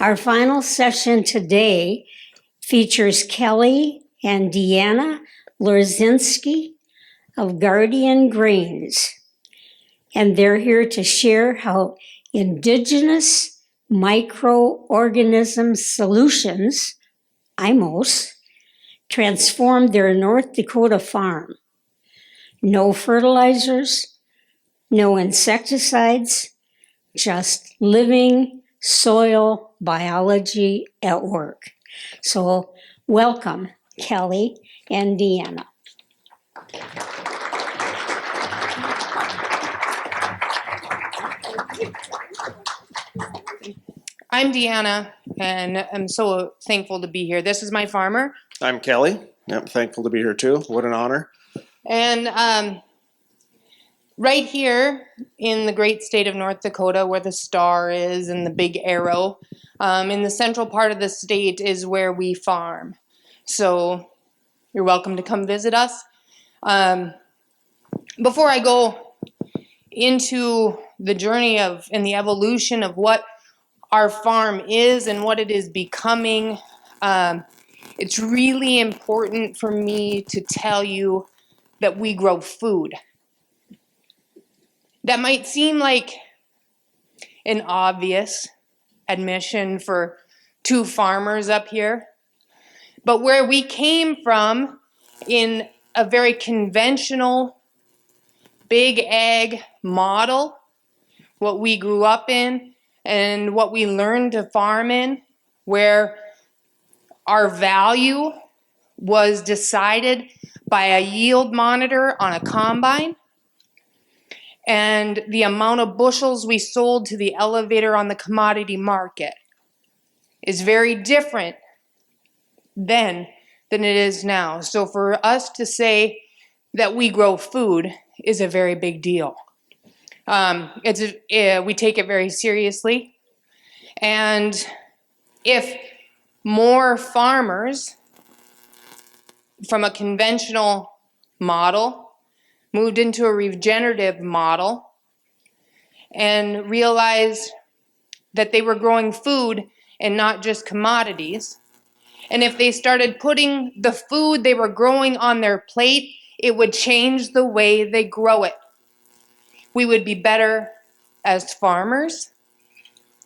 Our final session today features Kelly and DeAnna Lozensky of Guardian Grains, and they're here to share how Indigenous Micro Organisms Solutions, IMOS, transformed their North Dakota farm. No fertilizers, no insecticides, just living soil biology at work. So welcome, Kelly and DeAnna. I'm DeAnna, and I'm so thankful to be here. This is my farmer. I'm Kelly. I'm thankful to be here too. What an honor. And right here in the great state of North Dakota, where the star is and the big arrow, in the central part of the state is where we farm. So you're welcome to come visit us. Before I go into the journey of and the evolution of what our farm is and what it is becoming, it's really important for me to tell you that we grow food. That might seem like an obvious admission for two farmers up here, but where we came from in a very conventional big ag model, what we grew up in and what we learned to farm in, where our value was decided by a yield monitor on a combine, and the amount of bushels we sold to the elevator on the commodity market is very different then than it is now. So for us to say that we grow food is a very big deal. We take it very seriously. And if more farmers from a conventional model moved into a regenerative model and realized that they were growing food and not just commodities, and if they started putting the food they were growing on their plate, it would change the way they grow it. We would be better as farmers.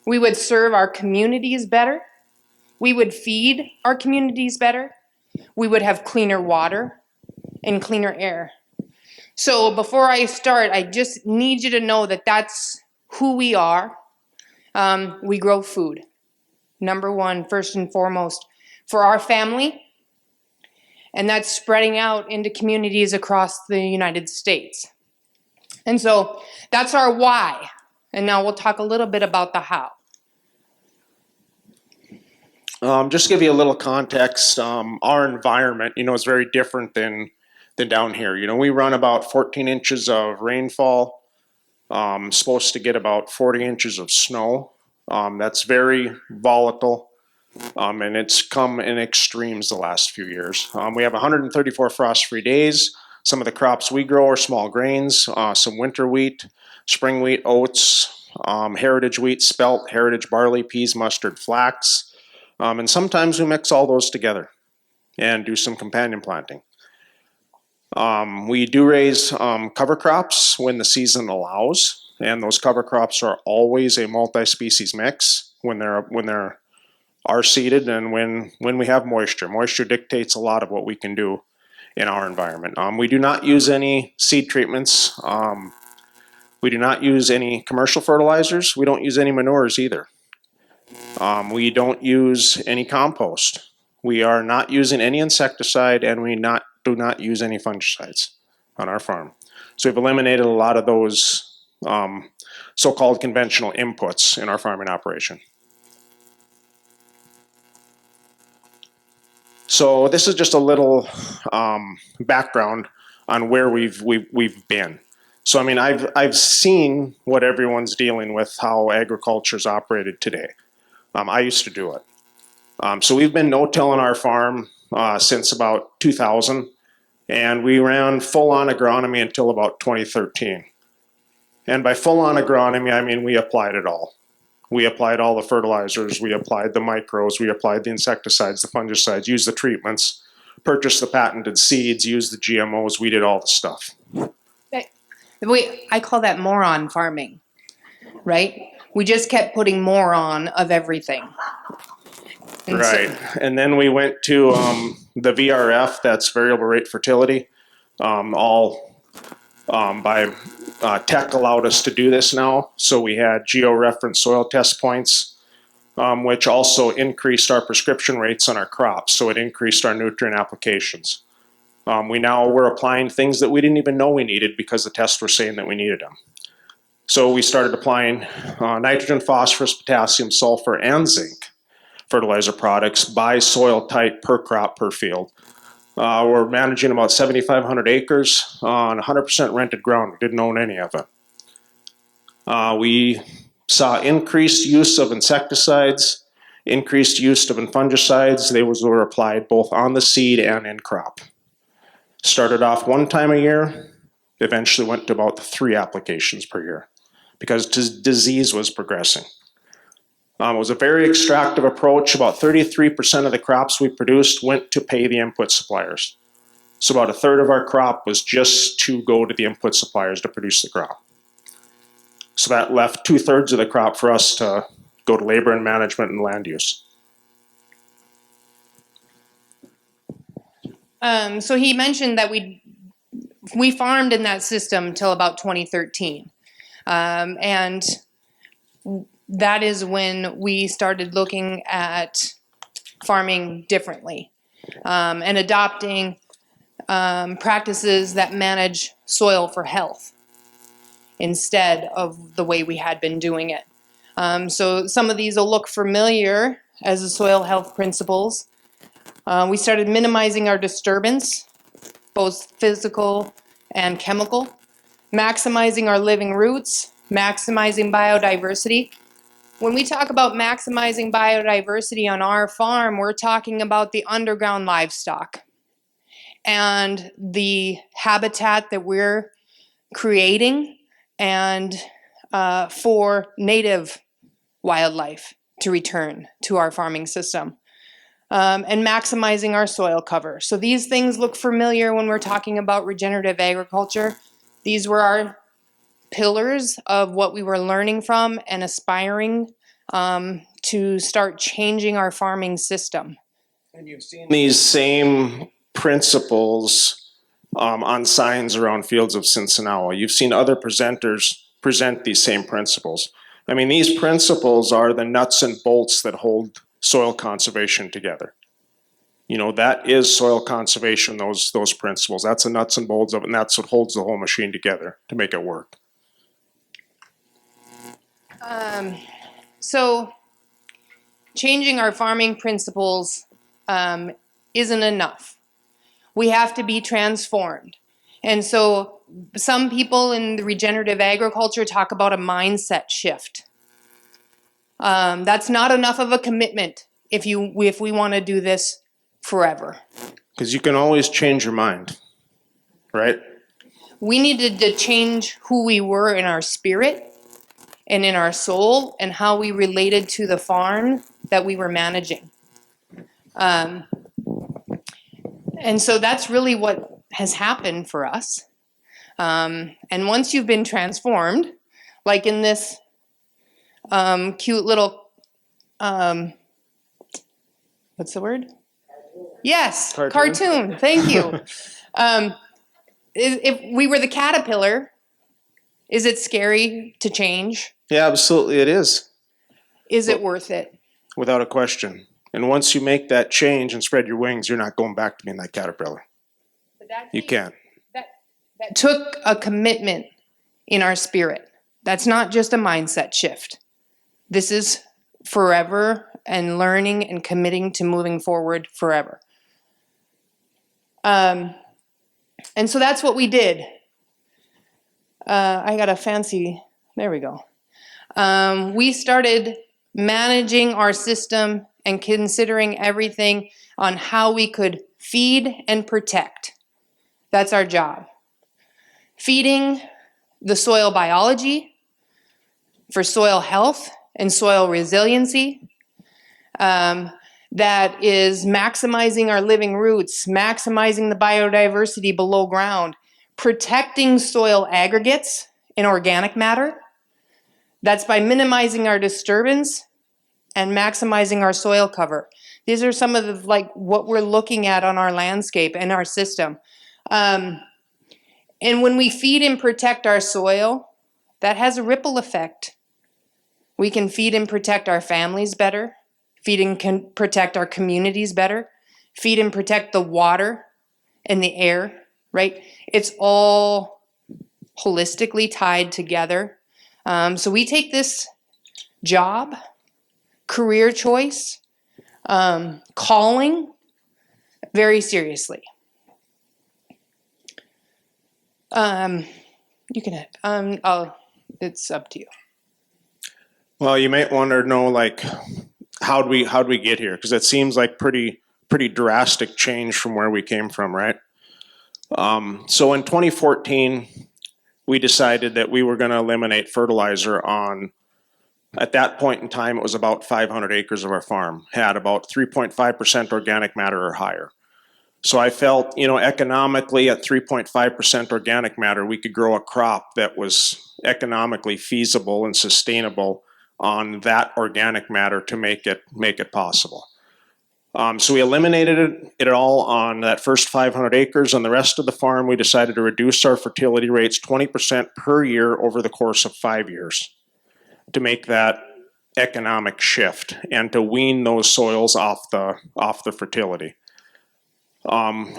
We would serve our communities better. We would feed our communities better. We would have cleaner water and cleaner air. So before I start, I just need you to know that that's who we are. We grow food. Number one, first and foremost, for our family. And that's spreading out into communities across the United States. And so that's our why. And now we'll talk a little bit about the how. Just to give you a little context, our environment, is very different than down here. We run about 14 inches of rainfall, supposed to get about 40 inches of snow. That's very volatile, and it's come in extremes the last few years. We have 134 frost-free days. Some of the crops we grow are small grains, some winter wheat, spring wheat, oats, heritage wheat, spelt, heritage barley, peas, mustard, flax. And sometimes we mix all those together and do some companion planting. We do raise cover crops when the season allows, and those cover crops are always a multi-species mix when they're are seeded and when we have moisture. Moisture dictates a lot of what we can do in our environment. We do not use any seed treatments. We do not use any commercial fertilizers. We don't use any manures either. We don't use any compost. We are not using any insecticide, and we do not use any fungicides on our farm. So we've eliminated a lot of those so-called conventional inputs in our farming operation. So this is just a little background on where we've been. So I mean, I've seen what everyone's dealing with, how agriculture's operated today. I used to do it. So we've been no-till on our farm since about 2000, and we ran full-on agronomy until about 2013. And by full-on agronomy, I mean we applied it all. We applied all the fertilizers, we applied the microbes, we applied the insecticides, the fungicides, used the treatments, purchased the patented seeds, used the GMOs, we did all the stuff. I call that moron farming, right? We just kept putting more on of everything. And Right. And then we went to the VRF, that's variable rate fertility. By tech allowed us to do this now. So we had geo-referenced soil test points, which also increased our prescription rates on our crops. So it increased our nutrient applications. We're applying things that we didn't even know we needed because the tests were saying that we needed them. So we started applying nitrogen, phosphorus, potassium, sulfur, and zinc fertilizer products by soil type per crop per field. We're managing about 7,500 acres on 100% rented ground. We didn't own any of it. We saw increased use of insecticides, increased use of fungicides. They were applied both on the seed and in crop. Started off one time a year, eventually went to about 3 applications per year because disease was progressing. It was a very extractive approach. About 33% of the crops we produced went to pay the input suppliers. So about a third of our crop was just to go to the input suppliers to produce the crop. So that left 2/3 of the crop for us to go to labor and management and land use. So he mentioned that we farmed in that system till about 2013. And that is when we started looking at farming differently and adopting practices that manage soil for health instead of the way we had been doing it. So some of these will look familiar as the soil health principles. We started minimizing our disturbance, both physical and chemical, maximizing our living roots, maximizing biodiversity. When we talk about maximizing biodiversity on our farm, we're talking about the underground livestock and the habitat that we're creating and for native wildlife to return to our farming system. And maximizing our soil cover. So these things look familiar when we're talking about regenerative agriculture. These were our pillars of what we were learning from and aspiring to start changing our farming system. And you've seen these same principles on signs around fields of Cincinnati. You've seen other presenters present these same principles. I mean, these principles are the nuts and bolts that hold soil conservation together. You know, that is soil conservation, those principles. That's the nuts and bolts of it, and that's what holds the whole machine together to make it work. So changing our farming principles isn't enough. We have to be transformed. And so some people in the regenerative agriculture talk about a mindset shift. That's not enough of a commitment if we want to do this forever. Because you can always change your mind, right? We needed to change who we were in our spirit and in our soul and how we related to the farm that we were managing. And so that's really what has happened for us. And once you've been transformed, like in this cute little, what's the word? Yes, cartoon. Thank you. If we were the caterpillar, is it scary to change? Yeah, absolutely it is. Is it worth it? Without a question. And once you make that change and spread your wings, you're not going back to being that caterpillar. You can't. That took a commitment in our spirit. That's not just a mindset shift. This is forever and learning and committing to moving forward forever. And so that's what we did. I got a fancy, there we go. We started managing our system and considering everything on how we could feed and protect. That's our job. Feeding the soil biology for soil health and soil resiliency, that is maximizing our living roots, maximizing the biodiversity below ground, protecting soil aggregates and organic matter. That's by minimizing our disturbance and maximizing our soil cover. These are some of the, like, what we're looking at on our landscape and our system. And when we feed and protect our soil, that has a ripple effect. We can feed and protect our families better, feed and protect our communities better, feed and protect the water and the air, right? It's all holistically tied together. So we take this job, career choice, calling very seriously. You can, it's up to you. Well, you might want to know, like, how'd we get here? Because it seems like pretty drastic change from where we came from, right? So in 2014, we decided that we were going to eliminate fertilizer on, at that point in time, it was about 500 acres of our farm, had about 3.5% organic matter or higher. So I felt, economically at 3.5% organic matter, we could grow a crop that was economically feasible and sustainable on that organic matter to make it possible. So we eliminated it all on that first 500 acres. On the rest of the farm, we decided to reduce our fertility rates 20% per year over the course of 5 years to make that economic shift and to wean those soils off the fertility.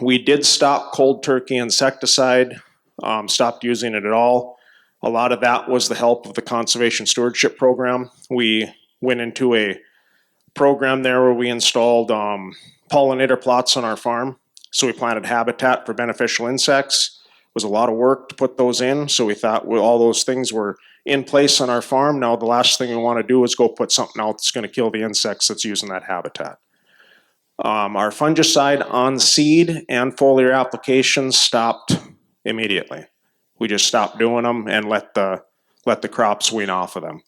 We did stop cold turkey insecticide, stopped using it at all. A lot of that was the help of the Conservation Stewardship Program. We went into a program there where we installed pollinator plots on our farm. So we planted habitat for beneficial insects. It was a lot of work to put those in. So we thought, well, all those things were in place on our farm. Now the last thing we want to do is go put something out that's going to kill the insects that's using that habitat. Our fungicide on seed and foliar applications stopped immediately. We just stopped doing them and let the crops wean off of them.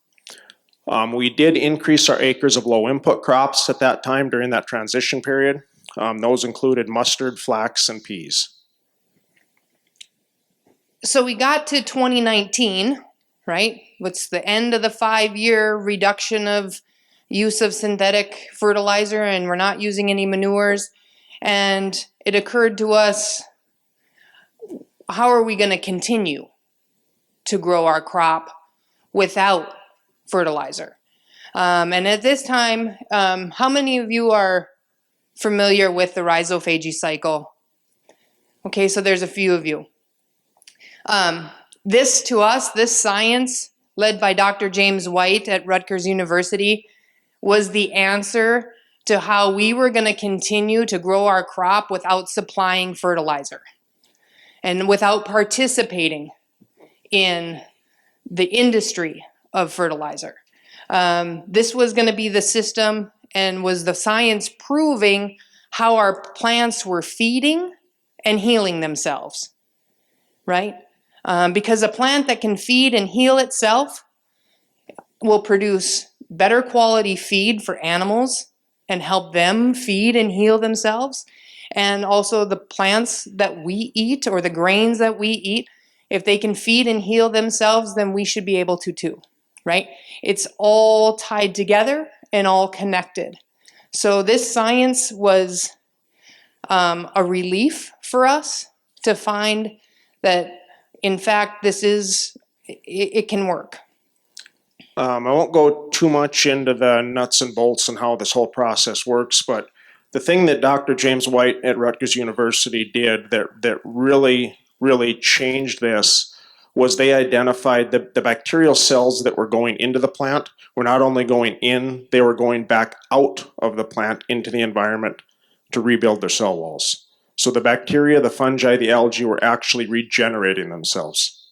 We did increase our acres of low input crops at that time during that transition period. Those included mustard, flax, and peas. So we got to 2019, right? What's the end of the 5-year reduction of use of synthetic fertilizer, and we're not using any manures. And it occurred to us, how are we going to continue to grow our crop without fertilizer? And at this time, how many of you are familiar with the rhizophagy cycle? Okay, so there's a few of you. This science, led by Dr. James White at Rutgers University, was the answer to how we were going to continue to grow our crop without supplying fertilizer and without participating in the industry of fertilizer. This was going to be the system and was the science proving how our plants were feeding and healing themselves, right? Because a plant that can feed and heal itself will produce better quality feed for animals and help them feed and heal themselves. And also the plants that we eat, or the grains that we eat, if they can feed and heal themselves, then we should be able to too, right? It's all tied together and all connected. So this science was a relief for us to find that, in fact, it can work. I won't go too much into the nuts and bolts and how this whole process works, but the thing that Dr. James White at Rutgers University did that really changed this was they identified the bacterial cells that were going into the plant were not only going in, they were going back out of the plant into the environment to rebuild their cell walls. So the bacteria, the fungi, the algae were actually regenerating themselves.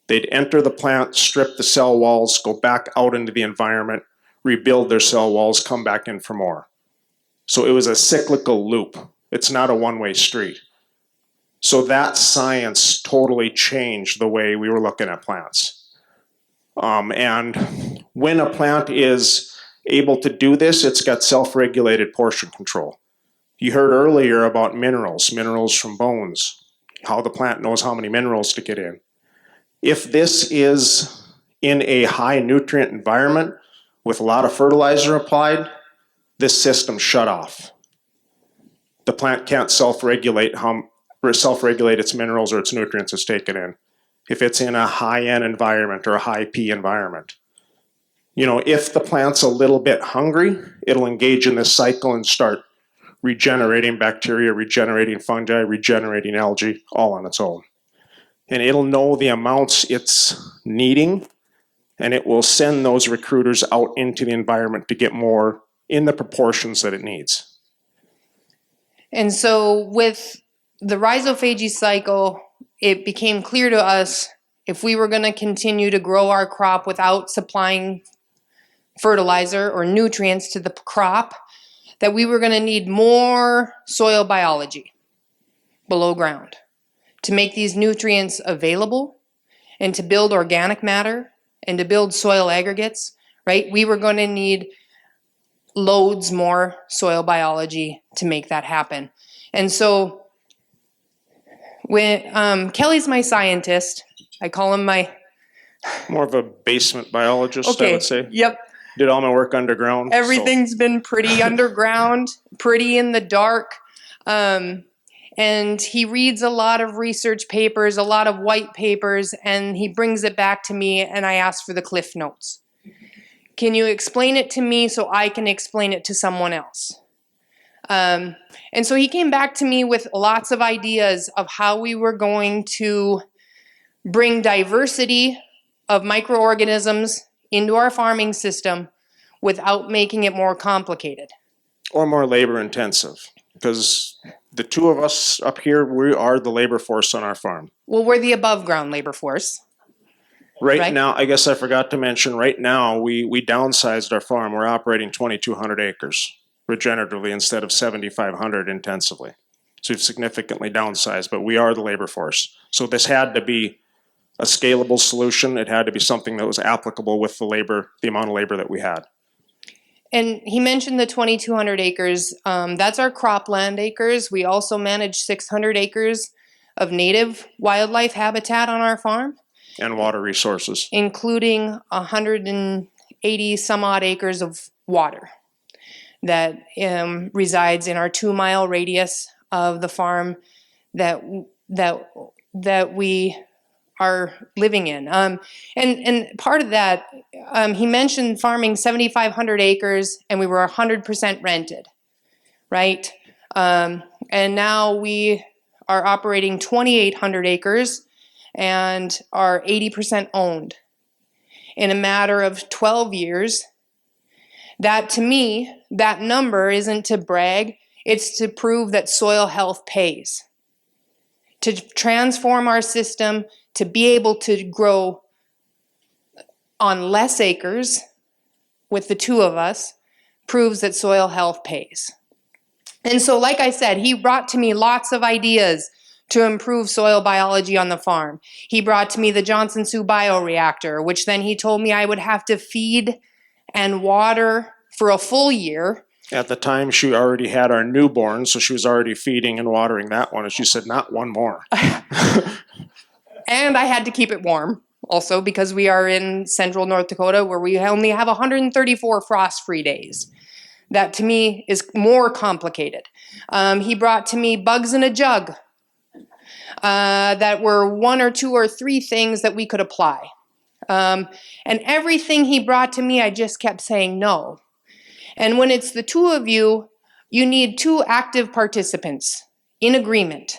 They'd enter the plant, strip the cell walls, go back out into the environment, rebuild their cell walls, come back in for more. So it was a cyclical loop. It's not a one-way street. So that science totally changed the way we were looking at plants. And When a plant is able to do this, it's got self-regulated portion control. You heard earlier about minerals from bones, how the plant knows how many minerals to get in. If this is in a high nutrient environment with a lot of fertilizer applied, this system's shut off. The plant can't self-regulate its minerals or its nutrients it's taken in. If it's in a high N environment or a high P environment. You know, if the plant's a little bit hungry, it'll engage in this cycle and start regenerating bacteria, regenerating fungi, regenerating algae, all on its own. And it'll know the amounts it's needing, and it will send those recruiters out into the environment to get more in the proportions that it needs. And so with the rhizophagy cycle, it became clear to us if we were going to continue to grow our crop without supplying fertilizer or nutrients to the crop, that we were going to need more soil biology below ground to make these nutrients available and to build organic matter and to build soil aggregates, right? We were going to need loads more soil biology to make that happen. And so when Kelly's my scientist, I call him my... More of a basement biologist, I would say. Yep. Did all my work underground. Everything's been pretty underground, pretty in the dark. And he reads a lot of research papers, a lot of white papers, and he brings it back to me, and I ask for the Cliff Notes. Can you explain it to me so I can explain it to someone else? And so he came back to me with lots of ideas of how we were going to bring diversity of microorganisms into our farming system without making it more complicated. Or more labor intensive, because the two of us up here, we are the labor force on our farm. Well, we're the above ground labor force. Right now, I guess I forgot to mention, right now, we downsized our farm. We're operating 2,200 acres regeneratively instead of 7,500 intensively. So we've significantly downsized, but we are the labor force. So this had to be a scalable solution. It had to be something that was applicable with the labor, the amount of labor that we had. And he mentioned the 2,200 acres. That's our cropland acres. We also manage 600 acres of native wildlife habitat on our farm. And water resources. Including 180 some odd acres of water that resides in our 2-mile radius of the farm that we are living in. And part of that, he mentioned farming 7,500 acres and we were 100% rented, right? And now we are operating 2,800 acres and are 80% owned. In a matter of 12 years, that to me, that number isn't to brag, it's to prove that soil health pays. To transform our system to be able to grow on less acres with the two of us proves that soil health pays. And so, like I said, he brought to me lots of ideas to improve soil biology on the farm. He brought to me the Johnson Sioux bioreactor, which then he told me I would have to feed and water for a full year. At the time, she already had our newborn, so she was already feeding and watering that one, and she said, not one more. And I had to keep it warm also because we are in central North Dakota where we only have 134 frost-free days. That to me is more complicated. He brought to me bugs in a jug that were 1 or 2 or 3 things that we could apply. And everything he brought to me, I just kept saying no. And when it's the two of you, you need 2 active participants in agreement.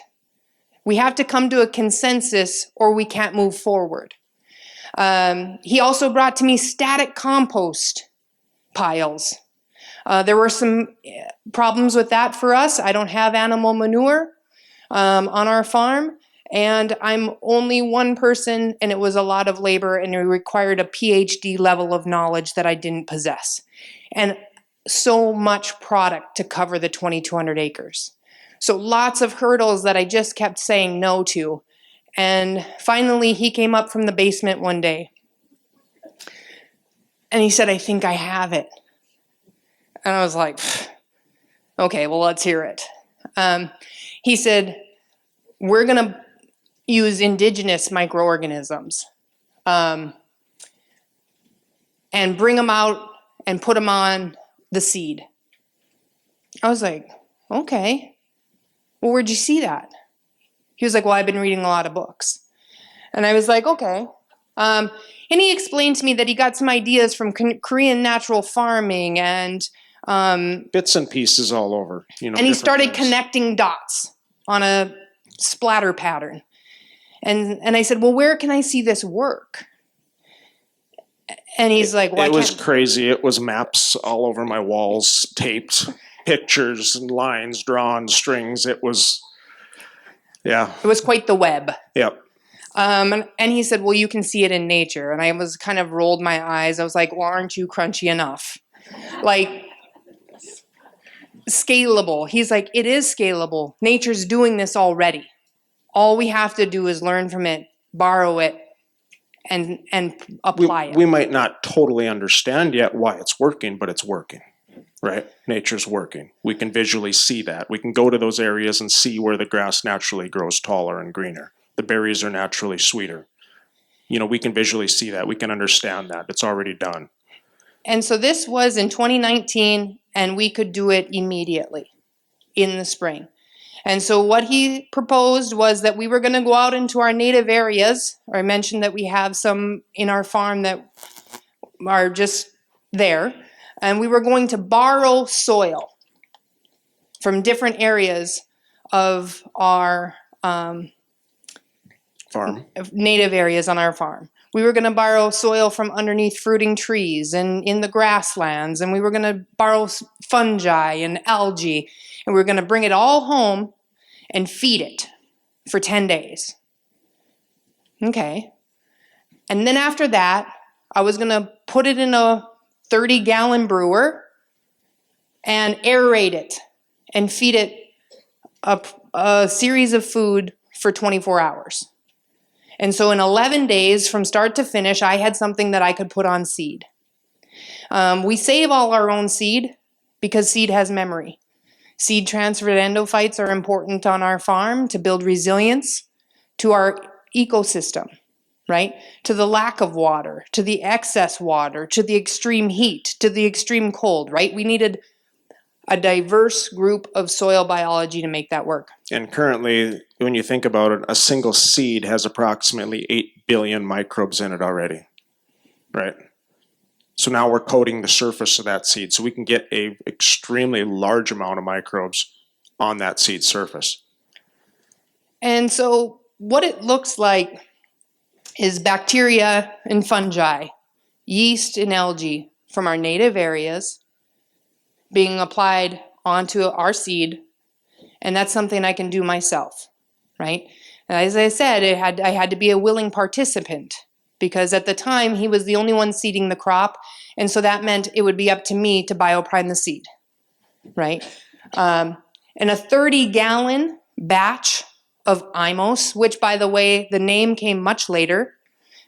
We have to come to a consensus or we can't move forward. He also brought to me static compost piles. There were some problems with that for us. I don't have animal manure on our farm, and I'm only one person, and it was a lot of labor, and it required a PhD level of knowledge that I didn't possess. And so much product to cover the 2,200 acres. So lots of hurdles that I just kept saying no to. And finally, he came up from the basement one day. And he said, I think I have it. And I was like, okay, well, let's hear it. He said, we're going to use indigenous microorganisms and bring them out and put them on the seed. I was like, okay. Well, where'd you see that? He was like, well, I've been reading a lot of books. And I was like, okay. And he explained to me that he got some ideas from Korean natural farming and Bits and pieces all over, and he different started things. connecting dots on a splatter pattern. And I said, well, where can I see this work? And he's like, well, It was crazy. It was maps all over my walls, taped, pictures and lines drawn, strings. It was, yeah. It was quite the web. Yep. And he said, well, you can see it in nature. And I was kind of rolled my eyes. I was like, well, aren't you crunchy enough? Like, scalable. He's like, it is scalable. Nature's doing this already. All we have to do is learn from it, borrow it, and apply it. We might not totally understand yet why it's working, but it's working, right? Nature's working. We can visually see that. We can go to those areas and see where the grass naturally grows taller and greener. The berries are naturally sweeter. We can visually see that. We can understand that. It's already done. And so this was in 2019, and we could do it immediately in the spring. And so what he proposed was that we were going to go out into our native areas, or I mentioned that we have some in our farm that are just there, and we were going to borrow soil from different areas of our Farm. native areas on our farm. We were going to borrow soil from underneath fruiting trees and in the grasslands, and we were going to borrow fungi and algae, and we were going to bring it all home and feed it for 10 days. Okay. And then after that, I was going to put it in a 30-gallon brewer and aerate it and feed it a series of food for 24 hours. And so in 11 days, from start to finish, I had something that I could put on seed. We save all our own seed because seed has memory. Seed transferred endophytes are important on our farm to build resilience to our ecosystem, right? To the lack of water, to the excess water, to the extreme heat, to the extreme cold, right? We needed a diverse group of soil biology to make that work. And currently, when you think about it, a single seed has approximately 8 billion microbes in it already, right? So now we're coating the surface of that seed so we can get a extremely large amount of microbes on that seed surface. And so what it looks like is bacteria and fungi, yeast and algae from our native areas being applied onto our seed, and that's something I can do myself, right? And as I said, I had to be a willing participant because at the time he was the only one seeding the crop, and so that meant it would be up to me to bioprime the seed, right? And a 30-gallon batch of IMOS, which, by the way, the name came much later,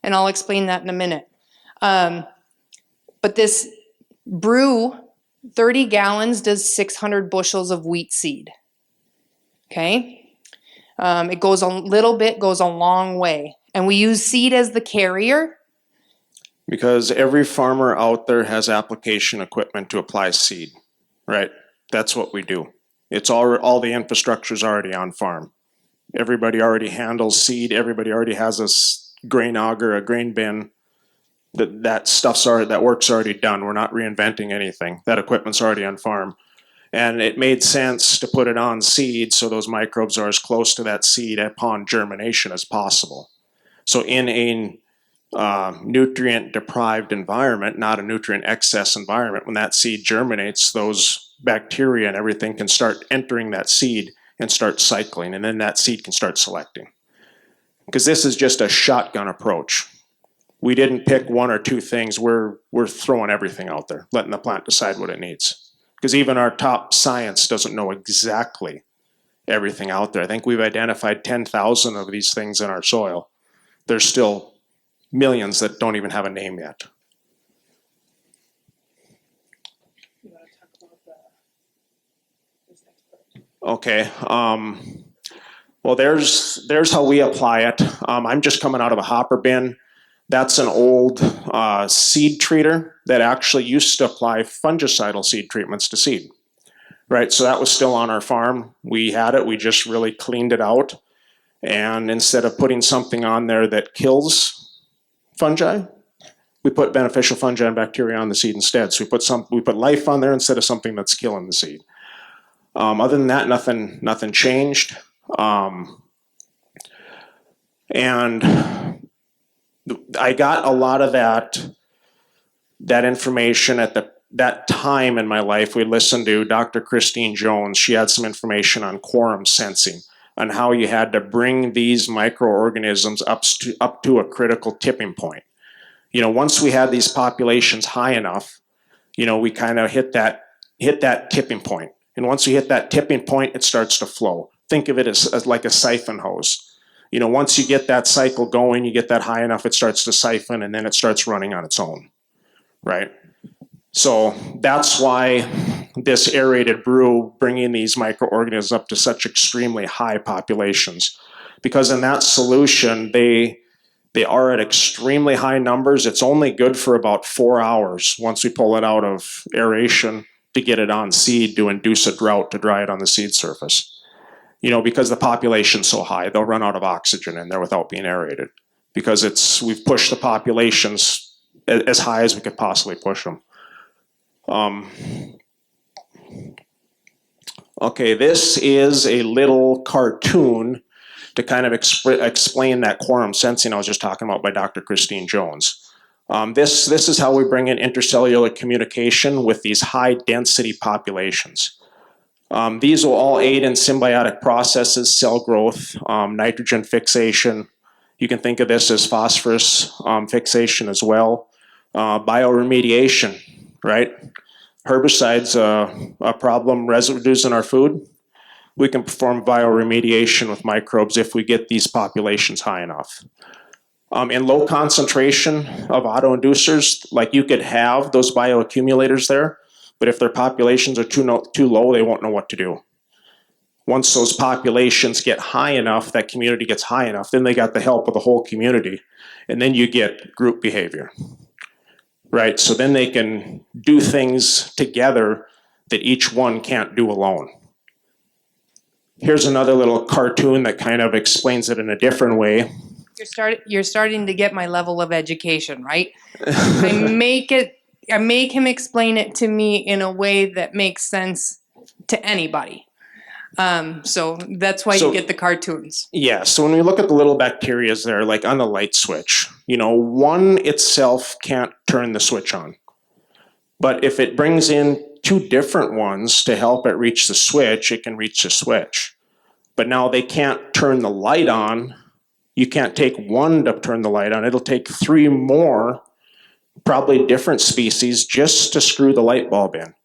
and I'll explain that in a minute. But this brew, 30 gallons does 600 bushels of wheat seed, okay? It goes a little bit, goes a long way. And we use seed as the carrier. Because every farmer out there has application equipment to apply seed, right? That's what we do. It's all the infrastructure's already on farm. Everybody already handles seed. Everybody already has a grain auger, a grain bin. That work's already done. We're not reinventing anything. That equipment's already on farm. And it made sense to put it on seed so those microbes are as close to that seed upon germination as possible. So in a nutrient deprived environment, not a nutrient excess environment, when that seed germinates, those bacteria and everything can start entering that seed and start cycling, and then that seed can start selecting. Because this is just a shotgun approach. We didn't pick one or two things. We're throwing everything out there, letting the plant decide what it needs. Because even our top science doesn't know exactly everything out there. I think we've identified 10,000 of these things in our soil. There's still millions that don't even have a name yet. Okay. Well, there's how we apply it. I'm just coming out of a hopper bin. That's an old seed treater that actually used to apply fungicidal seed treatments to seed. Right, so that was still on our farm. We had it, we just really cleaned it out. And instead of putting something on there that kills fungi, we put beneficial fungi and bacteria on the seed instead. So we put life on there instead of something that's killing the seed. Other than that, nothing changed. And I got a lot of that information at that time in my life. We listened to Dr. Christine Jones. She had some information on quorum sensing, on how you had to bring these microorganisms up to a critical tipping point. Once we had these populations high enough, we kind of hit that tipping point. And once we hit that tipping point, it starts to flow. Think of it as like a siphon hose. Once you get that cycle going, you get that high enough, it starts to siphon, and then it starts running on its own, right? So that's why this aerated brew, bringing these microorganisms up to such extremely high populations, because in that solution, they are at extremely high numbers. It's only good for about 4 hours once we pull it out of aeration to get it on seed to induce a drought to dry it on the seed surface. Because the population's so high, they'll run out of oxygen in there without being aerated, because we've pushed the populations as high as we could possibly push them. Okay, this is a little cartoon to kind of explain that quorum sensing I was just talking about by Dr. Christine Jones. This is how we bring in intercellular communication with these high density populations. These will all aid in symbiotic processes, cell growth, nitrogen fixation. You can think of this as phosphorus fixation as well. Bioremediation, right? Herbicides, a problem, residues in our food. We can perform bioremediation with microbes if we get these populations high enough. In low concentration of autoinducers, like you could have those bioaccumulators there, but if their populations are too low, they won't know what to do. Once those populations get high enough, that community gets high enough, then they got the help of the whole community, and then you get group behavior. Right, so then they can do things together that each one can't do alone. Here's another little cartoon that kind of explains it in a different way. You're starting to get my level of education, right? I make him explain it to me in a way that makes sense to anybody. So that's why you get the cartoons. Yeah, so when we look at the little bacterias there, like on the light switch, one itself can't turn the switch on. But if it brings in two different ones to help it reach the switch, it can reach the switch. But now they can't turn the light on. You can't take one to turn the light on. It'll take 3 more, probably different species, just to screw the light bulb in,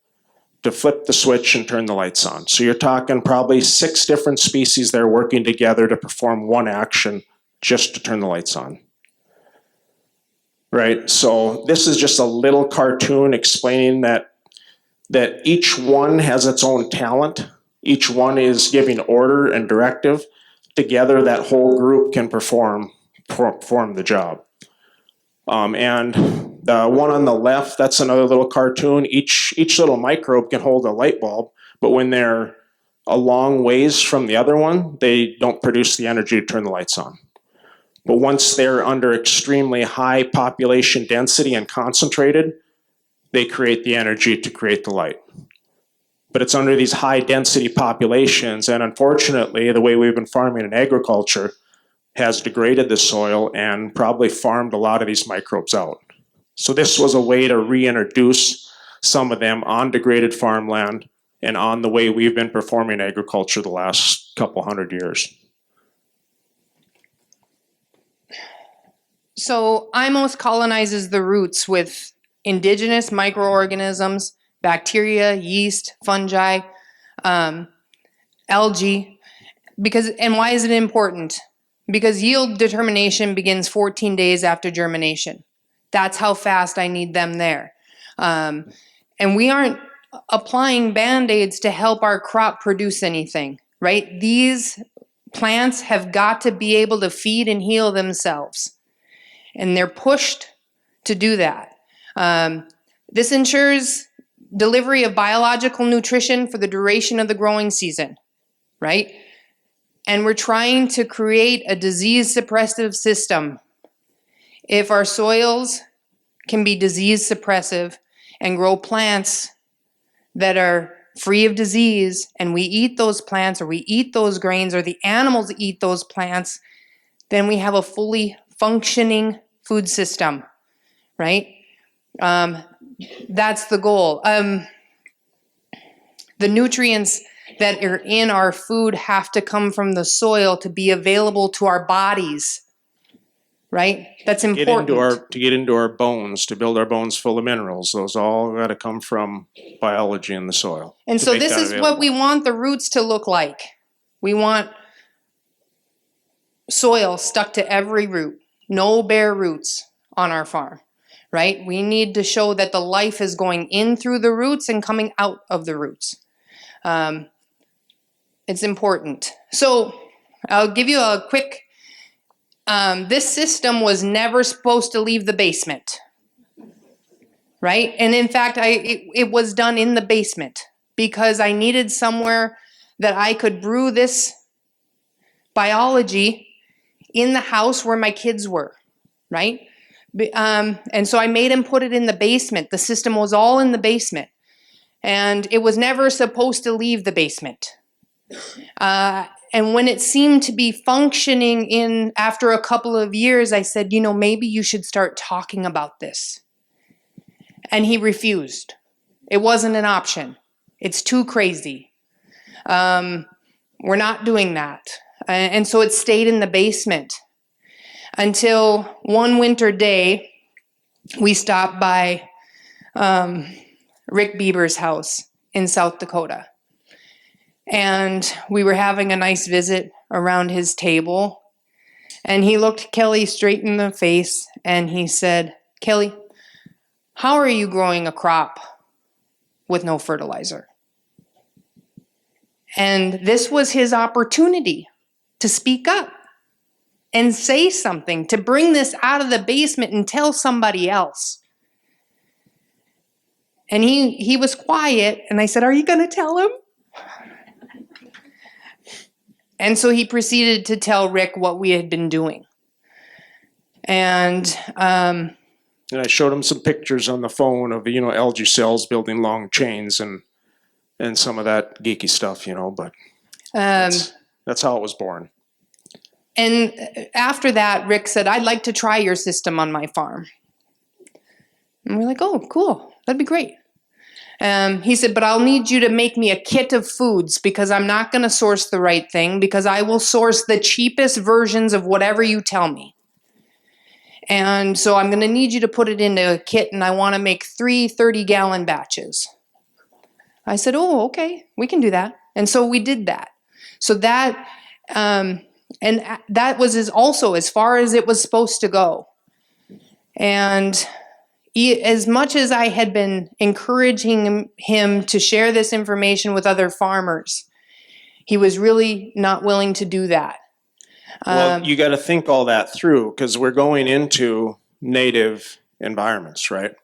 to flip the switch and turn the lights on. So you're talking probably 6 different species there working together to perform one action just to turn the lights on. Right, so this is just a little cartoon explaining that each one has its own talent. Each one is giving order and directive. Together, that whole group can perform the job. And the one on the left, that's another little cartoon. Each little microbe can hold a light bulb, but when they're a long ways from the other one, they don't produce the energy to turn the lights on. But once they're under extremely high population density and concentrated, they create the energy to create the light. But it's under these high density populations, and unfortunately, the way we've been farming in agriculture has degraded the soil and probably farmed a lot of these microbes out. So this was a way to reintroduce some of them on degraded farmland and on the way we've been performing agriculture the last couple hundred years. So IMOS colonizes the roots with indigenous microorganisms, bacteria, yeast, fungi, algae. And why is it important? Because yield determination begins 14 days after germination. That's how fast I need them there. And we aren't applying Band-Aids to help our crop produce anything, right? These plants have got to be able to feed and heal themselves, and they're pushed to do that. This ensures delivery of biological nutrition for the duration of the growing season, right? And we're trying to create a disease suppressive system. If our soils can be disease suppressive and grow plants that are free of disease, and we eat those plants, or we eat those grains, or the animals eat those plants, then we have a fully functioning food system, right? That's the goal. The nutrients that are in our food have to come from the soil to be available to our bodies, right? That's important. To get into our bones, to build our bones full of minerals, those all got to come from biology in the soil. And so this is what we want the roots to look like. We want soil stuck to every root, no bare roots on our farm, right? We need to show that the life is going in through the roots and coming out of the roots. It's important. So I'll give you a quick, this system was never supposed to leave the basement, right? And in fact, it was done in the basement because I needed somewhere that I could brew this biology in the house where my kids were, right? And so I made him put it in the basement. The system was all in the basement. And it was never supposed to leave the basement. And when it seemed to be functioning after a couple of years, I said, maybe you should start talking about this. And he refused. It wasn't an option. It's too crazy. We're not doing that. And so it stayed in the basement until one winter day, we stopped by Rick Bieber's house in South Dakota. And we were having a nice visit around his table. And he looked Kelly straight in the face and he said, "Kelly, how are you growing a crop with no fertilizer?" And this was his opportunity to speak up and say something, to bring this out of the basement and tell somebody else. And he was quiet, and I said, "Are you going to tell him?" And so he proceeded to tell Rick what we had been doing. And I showed him some pictures on the phone of, algae cells building long chains and some of that geeky stuff, but that's how it was born. And after that, Rick said, "I'd like to try your system on my farm." And we're like, "Oh, cool. That'd be great." He said, "But I'll need you to make me a kit of foods because I'm not going to source the right thing because I will source the cheapest versions of whatever you tell me. And so I'm going to need you to put it into a kit, and I want to make 3 30-gallon batches." I said, "Oh, okay, we can do that." And so we did that. So that, and that was also as far as it was supposed to go. And as much as I had been encouraging him to share this information with other farmers, he was really not willing to do that. Well, you got to think all that through because we're going into native environments, right?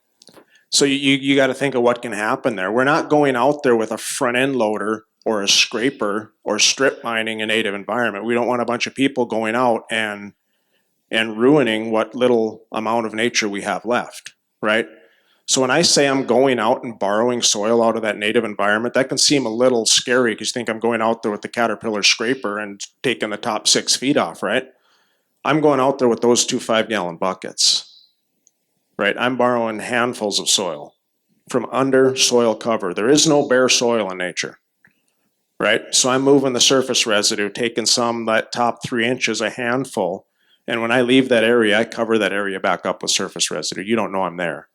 So you got to think of what can happen there. We're not going out there with a front end loader or a scraper or strip mining a native environment. We don't want a bunch of people going out and ruining what little amount of nature we have left, right? So when I say I'm going out and borrowing soil out of that native environment, that can seem a little scary because you think I'm going out there with the Caterpillar scraper and taking the top 6 feet off, right? I'm going out there with those 2 5-gallon buckets, right? I'm borrowing handfuls of soil from under soil cover. There is no bare soil in nature, right? So I'm moving the surface residue, taking that top 3 inches, a handful, and when I leave that area, I cover that area back up with surface residue. You don't know I'm there.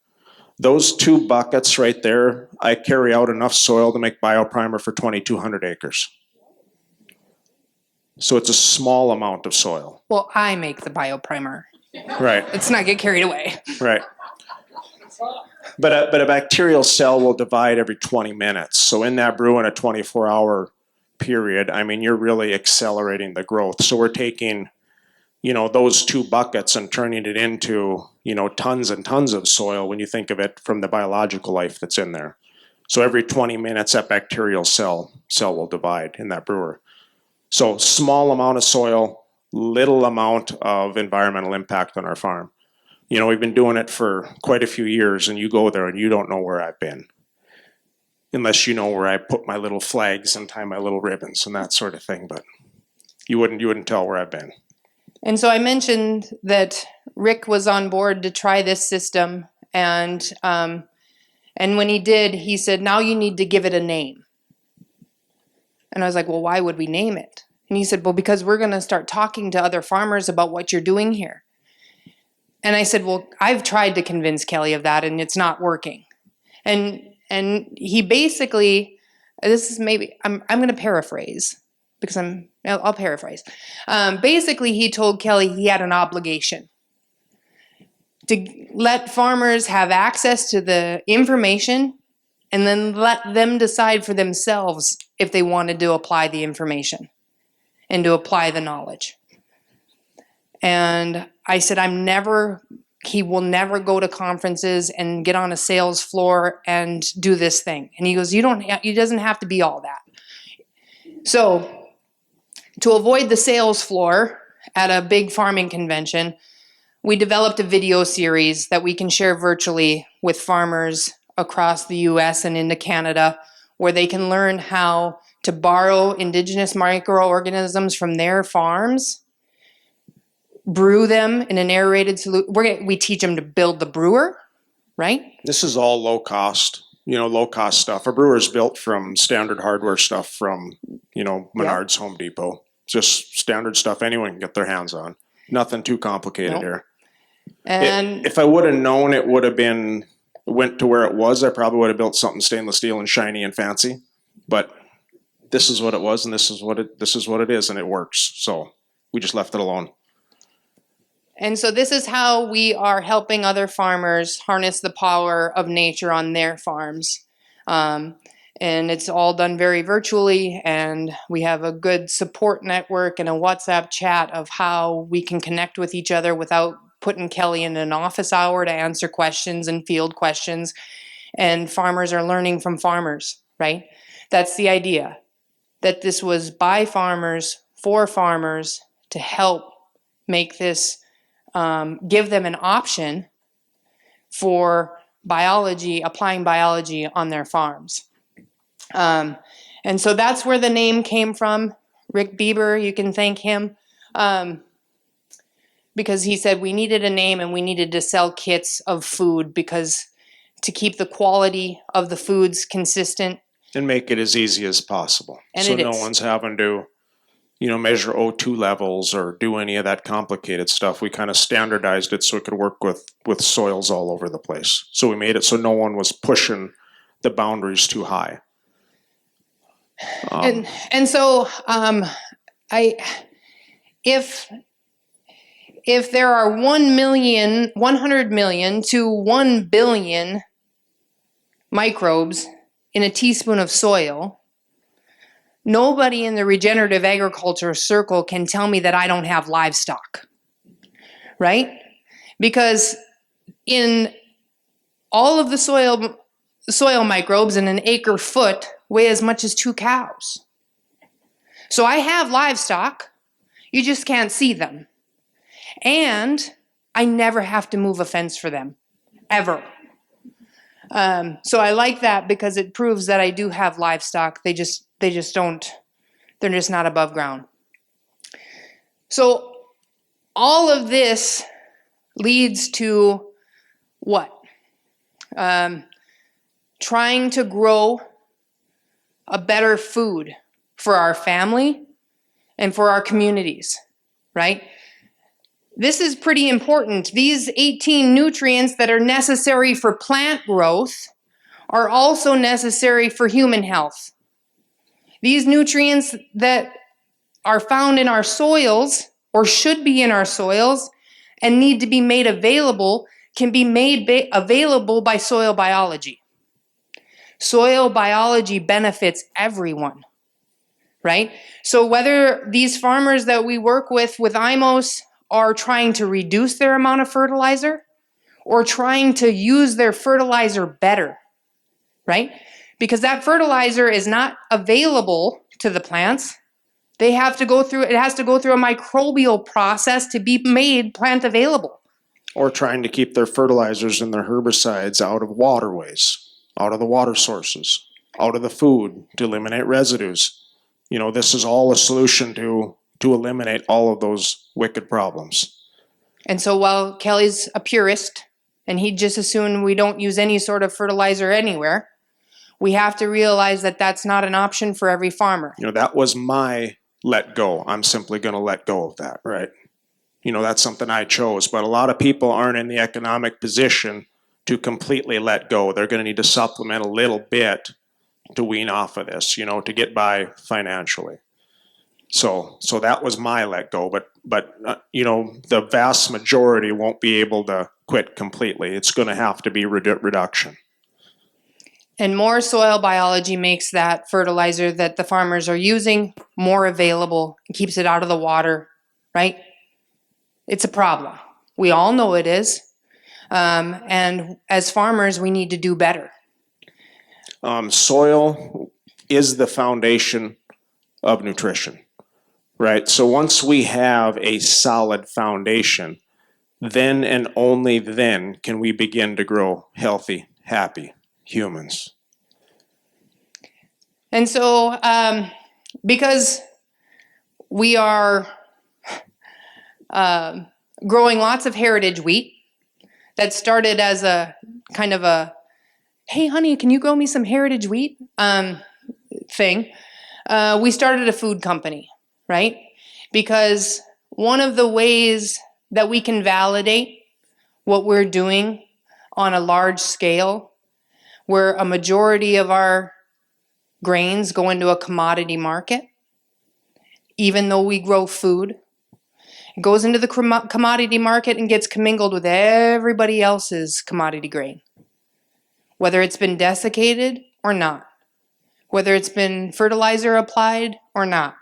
Those 2 buckets right there, I carry out enough soil to make bioprimer for 2,200 acres. So it's a small amount of soil. Well, I make the bioprimer. Right. Let's not get carried away. Right. But a bacterial cell will divide every 20 minutes. So in that brew in a 24-hour period, I mean, you're really accelerating the growth. So we're taking, those 2 buckets and turning it into, tons and tons of soil when you think of it from the biological life that's in there. So every 20 minutes, that bacterial cell will divide in that brewer. So small amount of soil, little amount of environmental impact on our farm. We've been doing it for quite a few years, and you go there and you don't know where I've been. Unless you know where I put my little flags and tie my little ribbons and that sort of thing, but you wouldn't tell where I've been. And so I mentioned that Rick was on board to try this system, and when he did, he said, now you need to give it a name. And I was like, well, why would we name it? And he said, well, because we're going to start talking to other farmers about what you're doing here. And I said, well, I've tried to convince Kelly of that, and it's not working. And he basically, this is maybe, I'm going to paraphrase, because I'll paraphrase. Basically, he told Kelly he had an obligation to let farmers have access to the information and then let them decide for themselves if they wanted to apply the information and to apply the knowledge. And I said, he will never go to conferences and get on a sales floor and do this thing. And he goes, it doesn't have to be all that. So to avoid the sales floor at a big farming convention, we developed a video series that we can share virtually with farmers across the US and into Canada, where they can learn how to borrow indigenous microorganisms from their farms, brew them in an aerated solution. We teach them to build the brewer, right? This is all low cost stuff. A brewer is built from standard hardware stuff from, Menards, Home Depot. Just standard stuff anyone can get their hands on. Nothing too complicated here. And if I would have known it would have went to where it was, I probably would have built something stainless steel and shiny and fancy. But this is what it was, and this is what it is, and it works. So we just left it alone. And so this is how we are helping other farmers harness the power of nature on their farms. And it's all done very virtually, and we have a good support network and a WhatsApp chat of how we can connect with each other without putting Kelly in an office hour to answer questions and field questions. And farmers are learning from farmers, right? That's the idea, that this was by farmers, for farmers, to help make this give them an option for applying biology on their farms. And so that's where the name came from. Rick Bieber, you can thank him, because he said we needed a name and we needed to sell kits of food because to keep the quality of the foods consistent. And make it as easy as possible. And so it no is. one's having to measure O2 levels or do any of that complicated stuff. We kind of standardized it so it could work with soils all over the place. So we made it so no one was pushing the boundaries too high. And so if there are 100 million to 1 billion microbes in a teaspoon of soil, nobody in the regenerative agriculture circle can tell me that I don't have livestock, right? Because in all of the soil microbes in an acre foot weigh as much as 2 cows. So I have livestock, you just can't see them. And I never have to move a fence for them, ever. So I like that because it proves that I do have livestock. They just don't, they're just not above ground. So all of this leads to what? Trying to grow a better food for our family and for our communities, right? This is pretty important. These 18 nutrients that are necessary for plant growth are also necessary for human health. These nutrients that are found in our soils, or should be in our soils, and need to be made available can be made available by soil biology. Soil biology benefits everyone, right? So whether these farmers that we work with IMOS are trying to reduce their amount of fertilizer or trying to use their fertilizer better, right? Because that fertilizer is not available to the plants. It has to go through a microbial process to be made plant available. Or trying to keep their fertilizers and their herbicides out of waterways, out of the water sources, out of the food, to eliminate residues. This is all a solution to eliminate all of those wicked problems. And so while Kelly's a purist, and he'd just assume we don't use any sort of fertilizer anywhere, we have to realize that that's not an option for every farmer. That was my let go. I'm simply going to let go of that, right? That's something I chose. But a lot of people aren't in the economic position to completely let go. They're going to need to supplement a little bit to wean off of this, to get by financially. So that was my let go. But the vast majority won't be able to quit completely. It's going to have to be reduction. And more soil biology makes that fertilizer that the farmers are using more available and keeps it out of the water, right? It's a problem. We all know it is. And as farmers, we need to do better. Soil is the foundation of nutrition, right? So once we have a solid foundation, then and only then can we begin to grow healthy, happy humans. And so, because we are growing lots of heritage wheat that started as a kind of a, hey, honey, can you grow me some heritage wheat thing, we started a food company, right? Because one of the ways that we can validate what we're doing on a large scale, where a majority of our grains go into a commodity market, even though we grow food, it goes into the commodity market and gets commingled with everybody else's commodity grain, whether it's been desiccated or not, whether it's been fertilizer applied or not.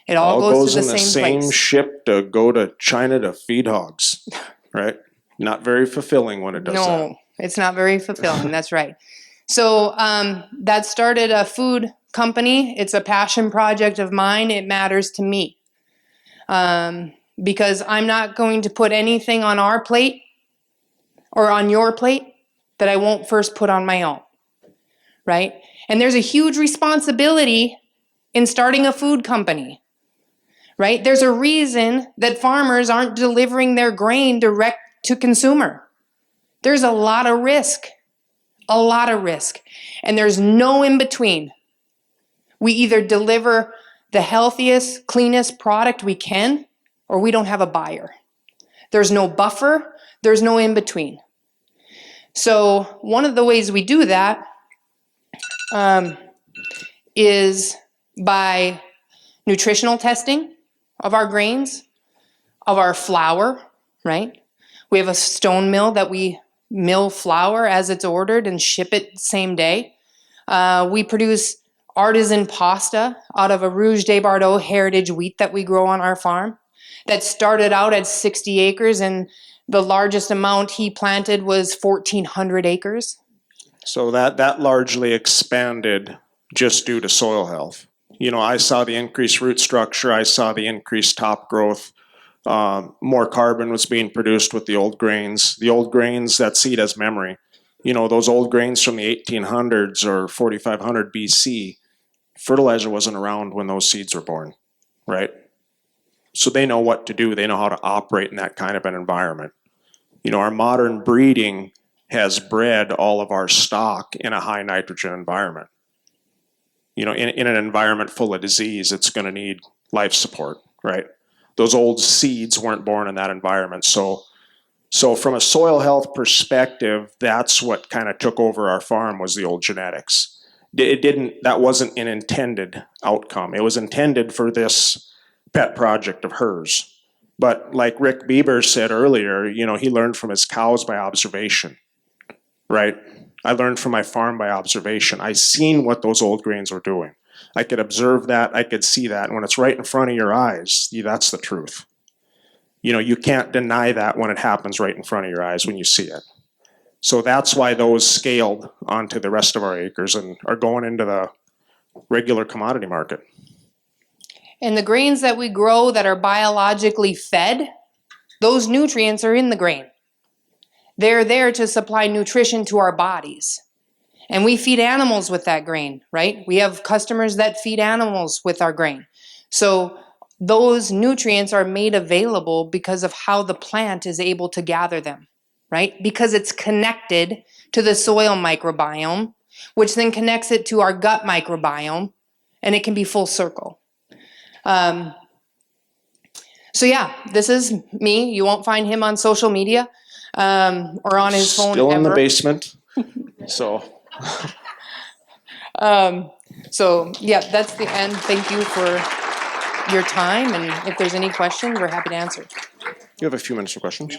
It all goes to the same place. Ship to go to China to feed hogs, right? Not very fulfilling when it does that. No, it's not very fulfilling. That's right. So that started a food company. It's a passion project of mine. It matters to me because I'm not going to put anything on our plate or on your plate that I won't first put on my own, right? And there's a huge responsibility in starting a food company, right? There's a reason that farmers aren't delivering their grain direct to consumer. There's a lot of risk. And there's no in between. We either deliver the healthiest, cleanest product we can, or we don't have a buyer. There's no buffer. There's no in between. So one of the ways we do that is by nutritional testing of our grains, of our flour, right? We have a stone mill that we mill flour as it's ordered and ship it same day. We produce artisan pasta out of a Rouge de Bordeaux heritage wheat that we grow on our farm that started out at 60 acres, and the largest amount he planted was 1,400 acres. So that largely expanded just due to soil health. I saw the increased root structure. I saw the increased top growth. More carbon was being produced with the old grains. The old grains, that seed has memory. Those old grains from the 1800s or 4500 BC, fertilizer wasn't around when those seeds were born, right? So they know what to do. They know how to operate in that kind of an environment. Our modern breeding has bred all of our stock in a high nitrogen environment. In an environment full of disease, it's going to need life support, right? Those old seeds weren't born in that environment. So from a soil health perspective, that's what kind of took over our farm, was the old genetics. That wasn't an intended outcome. It was intended for this pet project of hers. But like Rick Bieber said earlier, you know, he learned from his cows by observation, right? I learned from my farm by observation. I seen what those old grains were doing. I could observe that, I could see that. And when it's right in front of your eyes, that's the truth. You know, you can't deny that when it happens right in front of your eyes when you see it. So that's why those scaled onto the rest of our acres and are going into the regular commodity market. And the grains that we grow that are biologically fed, those nutrients are in the grain. They're there to supply nutrition to our bodies. And we feed animals with that grain, right? We have customers that feed animals with our grain. So those nutrients are made available because of how the plant is able to gather them, right? Because it's connected to the soil microbiome, which then connects it to our gut microbiome, and it can be full circle. So yeah, this is me. You won't find him on social media or on his phone Still in ever. the basement. So So yeah, that's the end. Thank you for your time, and if there's any questions, we're happy to answer. you have a few minutes for questions.